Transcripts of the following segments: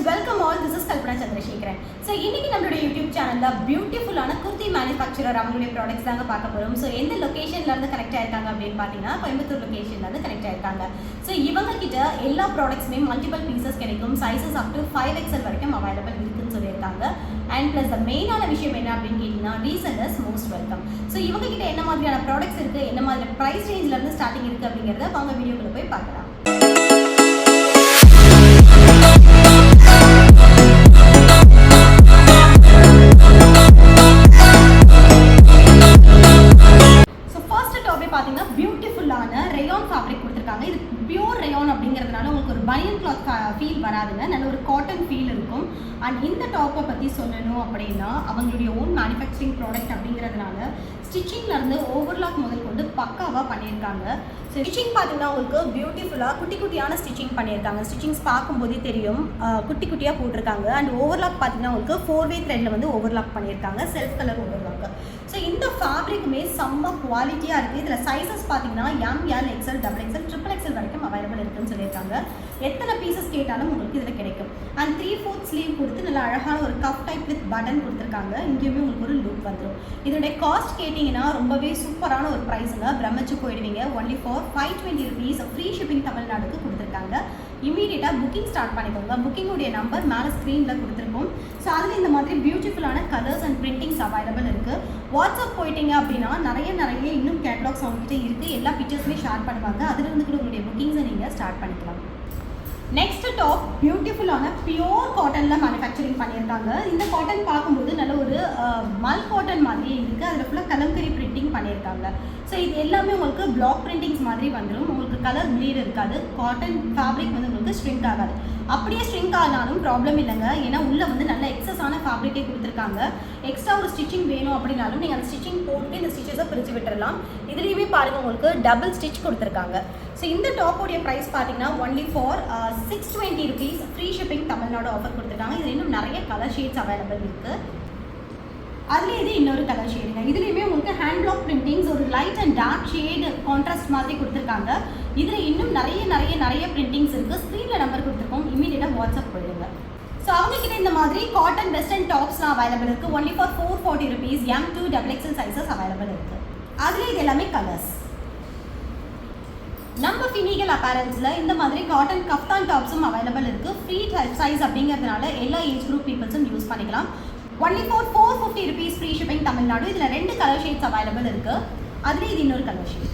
welcome all. This is Kalpana Chandrasekharan. So, இன்னைக்கு நம்மளுடைய YouTube சேனல்ல பியூட்டிஃபுல்லான குர்த்தி மேனுஃபேக்சரர் அவங்களுடைய ப்ராடக்ட்ஸ் தாங்க பார்க்க போறோம். ஸோ எந்த லொகேஷன்ல இருந்து கனெக்ட் ஆயிருக்காங்க அப்படின்னு பார்த்தீங்கன்னா கோயம்புத்தூர் லொகேஷன்ல இருந்து கனெக்ட் ஆயிருக்காங்க. ஸோ இவங்க கிட்ட எல்லா ப்ராடக்ட்ஸுமே மல்டிபிள் பீசஸ் கிடைக்கும். சைஸஸ் அப் டு 5XL வரைக்கும் அவைலபிள் இருக்குன்னு சொல்லியிருக்காங்க. அண்ட் பிளஸ் த மெயினான விஷயம் என்ன அப்படின்னு கேட்டீங்கன்னா ரீசெல்லர்ஸ் மோஸ்ட் வெல்கம். ஸோ இவங்க கிட்ட என்ன மாதிரியான ப்ராடக்ட்ஸ் இருக்கு, என்ன மாதிரி ப்ரைஸ் ரேஞ்சில இருந்து ஸ்டார்டிங் இருக்கு அப்படிங்கிறத வாங்க வீடியோக்குள்ள போய் பார்க்கலாம். பார்த்தீங்கன்னா பியூட்டிஃபுல்லான ரேயான் ஃபேப்ரிக் கொடுத்துருக்காங்க. இது பியூர் ரேயான் அப்படிங்கிறதுனால உங்களுக்கு ஒரு பனியன் கிளாத் ஃபீல் வராதுங்க, நல்ல ஒரு காட்டன் ஃபீல் இருக்கும். அண்ட் இந்த டாப்பை பற்றி சொல்லணும் அப்படின்னா அவங்களுடைய ஓன் மேனுஃபேக்சரிங் ப்ராடக்ட் அப்படிங்கிறதுனால ஸ்டிச்சிங்லேருந்து ஓவர்லாக் முதல் கொண்டு பக்காவாக பண்ணியிருக்காங்க. ஸோ ஸ்டிச்சிங் பார்த்தீங்கன்னா உங்களுக்கு பியூட்டிஃபுல்லாக குட்டி குட்டியான ஸ்டிச்சிங் பண்ணியிருக்காங்க. ஸ்டிச்சிங்ஸ் பார்க்கும்போதே தெரியும், குட்டி குட்டியாக போட்டிருக்காங்க. அண்ட் ஓவர்லாக் பார்த்தீங்கன்னா உங்களுக்கு 4-way த்ரெட்டில் வந்து ஓவர்லாக் பண்ணியிருக்காங்க, செல்ஃப் கலர் ஓவர்லாக். ஸோ இந்த ஃபேப்ரிக்குமே செம்ம குவாலிட்டியாக இருக்குது. இதில் சைஸஸ் பார்த்தீங்கன்னா ML, XL, XXL, XXL வரைக்கும் அவைலபிள் இருக்குன்னு சொல்லியிருக்காங்க. எத்தனை பீசஸ் கேட்டாலும் உங்களுக்கு இதில் கிடைக்கும். அண்ட் 3/4 ஸ்லீவ் கொடுத்து நல்லா அழகான ஒரு கப் டைப் வித் பட்டன் கொடுத்துருக்காங்க. இங்கேயுமே உங்களுக்கு ஒரு லுக் வந்துடும். இதோடைய காஸ்ட் கேட்டிங்கன்னா ரொம்பவே சூப்பரான ஒரு ப்ரைஸுங்க, பிரமிச்சு போயிடுவீங்க. Only for 520 rupees free shipping தமிழ்நாடுக்கு கொடுத்துருக்காங்க. இமீடியட்டாக புக்கிங் ஸ்டார்ட் பண்ணிக்கோங்க. புக்கிங்குடைய நம்பர் மேலே ஸ்க்ரீனில் கொடுத்துருக்கோம். ஸோ அதில் இந்த மாதிரி பியூட்டிஃபுல்லான கலர்ஸ் அண்ட் பிரிண்டிங்ஸ் அவைலபிள் இருக்குது. வாட்ஸ்அப் போயிட்டீங்க அப்படின்னா நிறைய இன்னும் கேட்லாக்ஸ் அவங்ககிட்ட இருக்குது. எல்லா பிக்சர்ஸுமே ஷேர் பண்ணுவாங்க. அதிலிருந்து கூட உங்களுடைய புக்கிங்ஸை நீங்கள் ஸ்டார்ட் பண்ணிக்கலாம். நெக்ஸ்ட் டாப் பியூட்டிஃபுல்லான பியோர் காட்டனில் மேனுஃபேக்சரிங் பண்ணியிருக்காங்க. இந்த காட்டன் பார்க்கும்போது நல்ல ஒரு மல் காட்டன் மாதிரியே இருக்குது. அதில் ஃபுல்லாக கலம்கரி பிரிண்டிங் பண்ணியிருக்காங்க. ஸோ இது எல்லாமே உங்களுக்கு பிளாக் பிரிண்டிங்ஸ் மாதிரி வந்துடும். உங்களுக்கு கலர் ப்ளீட் இருக்காது. காட்டன் ஃபேப்ரிக் வந்து உங்களுக்கு ஸ்ட்ரிங்க் ஆகாது. அப்படியே ஸ்ட்ரிங்க் ஆனாலும் ப்ராப்ளம் இல்லைங்க, ஏன்னா உள்ளே வந்து நல்ல எக்ஸஸான ஃபேப்ரிக்கே கொடுத்துருக்காங்க. எக்ஸ்ட்ரா ஒரு ஸ்டிச்சிங் வேணும் அப்படின்னாலும் நீங்கள் அந்த ஸ்டிச்சிங் போட்டு இந்த ஸ்டிச்சஸை பிரித்து விட்டுடலாம். இதுலேயுமே பாருங்கள் உங்களுக்கு டபுள் ஸ்டிச் கொடுத்துருக்காங்க. ஸோ இந்த டாப்போடைய ப்ரைஸ் பார்த்தீங்கன்னா only for 620 rupees free shipping Tamil Nadu offer கொடுத்துருக்காங்க. இதில் இன்னும் நிறைய கலர் ஷேட்ஸ் அவைலபிள் இருக்குது. அதுலேயே இது இன்னொரு கலர் ஷேடுங்க. இதுலேயுமே உங்களுக்கு ஹேண்ட் பிளாக் பிரிண்டிங்ஸ், ஒரு light and dark shade contrast மாதிரி கொடுத்துருக்காங்க. இதில் இன்னும் நிறைய பிரிண்டிங்ஸ் இருக்குது. ஸ்க்ரீனில் நம்பர் கொடுத்துருக்கோம். இமீடியட்டாக வாட்ஸ்அப் போயிடுங்க. ஸோ அவங்ககிட்ட இந்த மாதிரி காட்டன் வெஸ்டர்ன் டாப்ஸ்லாம் அவைலபிள் இருக்குது. Only for 440 rupees M2 XXL sizes available இருக்குது. அதுலேயே இது எல்லாமே கலர்ஸ். நம்ம ஃபினிகல் அப்பேரல்ஸில் இந்த மாதிரி காட்டன் கஃப்தான் டாப்ஸும் அவைலபிள் இருக்குது. ஃப்ரீ சைஸ் அப்படிங்கிறதுனால எல்லா ஏஜ் குரூப் பீப்புள்ஸும் யூஸ் பண்ணிக்கலாம். Only for 450 rupees free shipping Tamil Nadu. இதில் 2 கலர் ஷேட்ஸ் அவைலபிள் இருக்குது. அதுலேயே இது இன்னொரு கலர் ஷேட்.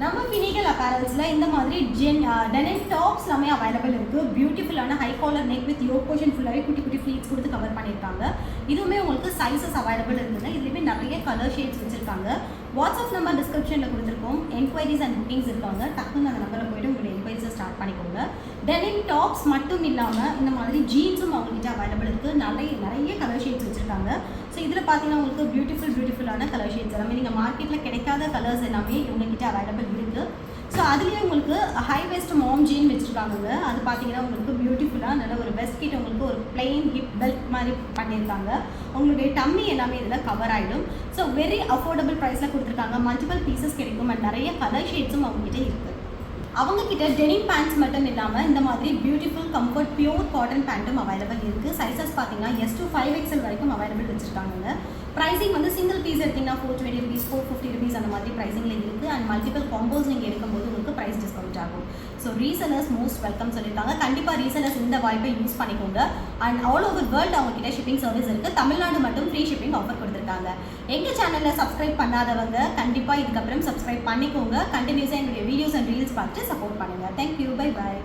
நம்ம ஃபினிகல் அப்பேரல்ஸில் இந்த மாதிரி டெனிம் டாப்ஸ் எல்லாமே அவைலபிள் இருக்குது. பியூட்டிஃபுல்லான high collar neck with yoke portion ஃபுல்லாகவே குட்டி ஃப்ளீட்ஸ் கொடுத்து கவர் பண்ணியிருக்காங்க. இதுவுமே உங்களுக்கு சைஸஸ் அவைலபிள் இருக்குங்க. இதுலேயுமே நிறைய கலர் ஷேட்ஸ் வச்சுருக்காங்க. வாட்ஸ்அப் நம்பர் டிஸ்கிரிப்ஷனில் கொடுத்துருக்கோம். என்கொயரிஸ் அண்ட் புக்கிங்ஸ் இருக்காங்க. டக்குன்னு அந்த நம்பரில் போய்ட்டு உங்களுடைய என்கொயரிஸை ஸ்டார்ட் பண்ணிக்கோங்க. டெனிம் டாப்ஸ் மட்டும் இல்லாமல் இந்த மாதிரி ஜீன்ஸும் அவங்ககிட்ட அவைலபிள் இருக்குது. நிறைய கலர் ஷேட்ஸ் வச்சுருக்காங்க. ஸோ இதில் பார்த்தீங்கன்னா உங்களுக்கு பியூட்டிஃபுல்லான கலர் ஷேட்ஸ் எல்லாமே நீங்கள் மார்க்கெட்டில் கிடைக்காத கலர்ஸ் எல்லாமே இவங்ககிட்ட அவைலபிள் இருக்குது. ஸோ அதுலேயே உங்களுக்கு ஹை வெஸ்ட் மாம் ஜீன் வச்சுருக்காங்க. அது பார்த்தீங்கன்னா உங்களுக்கு பியூட்டிஃபுல்லாக நல்ல ஒரு வெஸ்ட் கிட்ட உங்களுக்கு ஒரு பிளெயின் ஹிப் பெல்ட் மாதிரி பண்ணியிருக்காங்க. உங்களுடைய டம்மி எல்லாமே இதில் கவர் ஆகிடும். ஸோ வெரி அஃபோர்டபுள் ப்ரைஸில் கொடுத்துருக்காங்க. மல்டிபிள் பீசஸ் கிடைக்கும். அண்ட் நிறைய கலர் ஷேட்ஸும் அவங்ககிட்ட இருக்குது. அவங்கக்கிட்ட டெனிம் பேண்ட்ஸ் மட்டும் இல்லாமல் இந்த மாதிரி பியூட்டிஃபுல் கம்ஃபர்ட் பியூர் காட்டன் பேண்ட்டும் அவைலபிள் இருக்குது. சைஸஸ் பார்த்தீங்கன்னா S to 5XL வரைக்கும் அவைலபிள் வச்சுருக்காங்க. ப்ரைஸிங் வந்து சிங்கிள் பீஸ் எடுத்திங்கன்னா 420 rupees 450 rupees அந்த மாதிரி ப்ரைஸிங்கில் இருக்குது. அண்ட் மல்டிபிள் காம்போஸ் நீங்கள் எடுக்கும்போது உங்களுக்கு ப்ரைஸ் டிஸ்கவுண்ட் ஆகும். ஸோ ரீசெல்லர்ஸ் மோஸ்ட் வெல்கம் சொல்லியிருக்காங்க. கண்டிப்பாக ரீசெல்லர்ஸ் இந்த வாய்ப்பை யூஸ் பண்ணிக்கோங்க. அண்ட் ஆல் ஓவர் வேர்ல்டு அவங்ககிட்ட ஷிப்பிங் சர்வீஸ் இருக்குது. தமிழ்நாடு மட்டும் ஃப்ரீ ஷிப்பிங் ஆஃபர் கொடுத்துருக்காங்க. எங்கள் சேனலில் சப்ஸ்கிரைப் பண்ணாதவங்க கண்டிப்பாக இதுக்கப்புறம் சப்ஸ்கிரைப் பண்ணிக்கோங்க. கண்டினியூஸாக என்னுடைய வீடியோஸ் அண்ட் ரீல்ஸ் பார்த்து சப்போர்ட் பண்ணுங்கள். Thank you, bye bye.